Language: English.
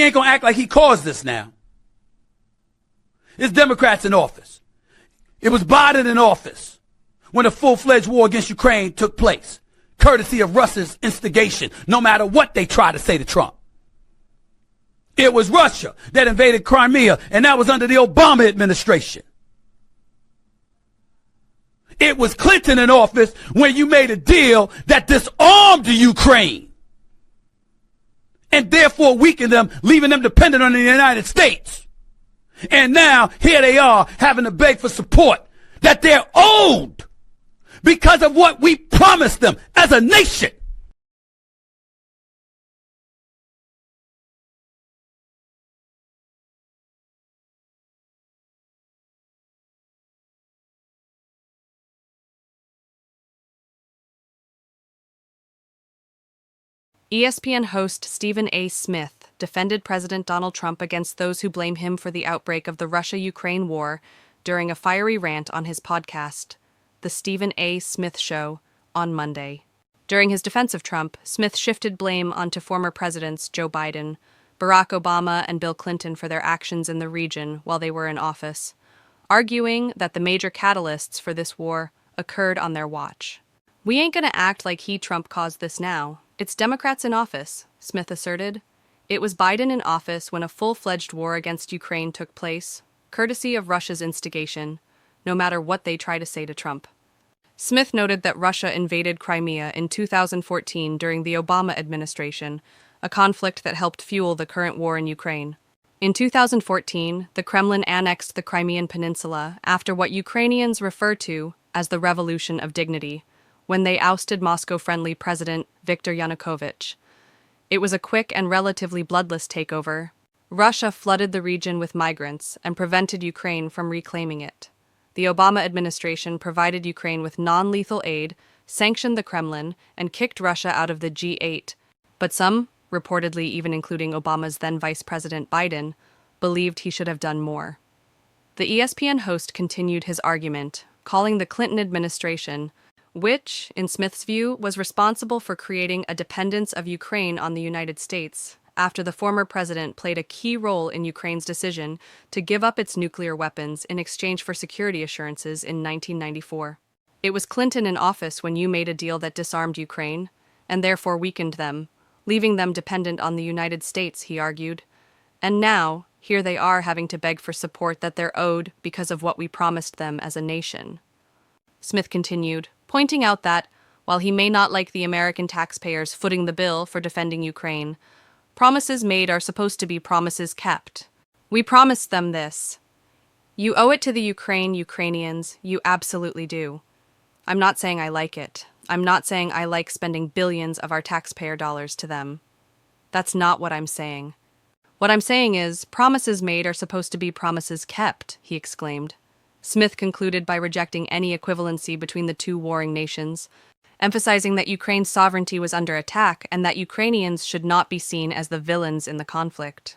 ain't gonna act like he caused this now. It's Democrats in office. It was Biden in office when a full-fledged war against Ukraine took place, courtesy of Russia's instigation, no matter what they try to say to Trump. It was Russia that invaded Crimea, and that was under the Obama administration. It was Clinton in office when you made a deal that disarmed the Ukraine and therefore weakened them, leaving them dependent on the United States. And now here they are having to beg for support that they're owed because of what we promised them as a nation. ESPN host Stephen A. Smith defended President Donald Trump against those who blame him for the outbreak of the Russia-Ukraine war during a fiery rant on his podcast, The Stephen A. Smith Show, on Monday. During his defense of Trump, Smith shifted blame onto former presidents Joe Biden, Barack Obama, and Bill Clinton for their actions in the region while they were in office, arguing that the major catalysts for this war occurred on their watch. "We ain't gonna act like Trump caused this now. It's Democrats in office," Smith asserted. It was Biden in office when a full-fledged war against Ukraine took place, courtesy of Russia's instigation, no matter what they try to say to Trump. Smith noted that Russia invaded Crimea in 2014 during the Obama administration, a conflict that helped fuel the current war in Ukraine. In 2014, the Kremlin annexed the Crimean Peninsula after what Ukrainians refer to as the Revolution of Dignity, when they ousted Moscow-friendly President Viktor Yanukovych. It was a quick and relatively bloodless takeover. Russia flooded the region with migrants and prevented Ukraine from reclaiming it. The Obama administration provided Ukraine with non-lethal aid, sanctioned the Kremlin, and kicked Russia out of the G8. But some, reportedly even including Obama's then Vice President Biden, believed he should have done more. The ESPN host continued his argument, calling the Clinton administration, which, in Smith's view, was responsible for creating a dependence of Ukraine on the United States after the former president played a key role in Ukraine's decision to give up its nuclear weapons in exchange for security assurances in 1994. "It was Clinton in office when you made a deal that disarmed Ukraine, and therefore weakened them, leaving them dependent on the United States," he argued. "And now, here they are having to beg for support that they're owed because of what we promised them as a nation." Smith continued, pointing out that, while he may not like the American taxpayers footing the bill for defending Ukraine, promises made are supposed to be promises kept. "We promised them this. You owe it to the Ukrainians, you absolutely do. I'm not saying I like it. I'm not saying I like spending billions of our taxpayer dollars to them. That's not what I'm saying. What I'm saying is, promises made are supposed to be promises kept," he exclaimed. Smith concluded by rejecting any equivalency between the two warring nations, emphasizing that Ukraine's sovereignty was under attack and that Ukrainians should not be seen as the villains in the conflict.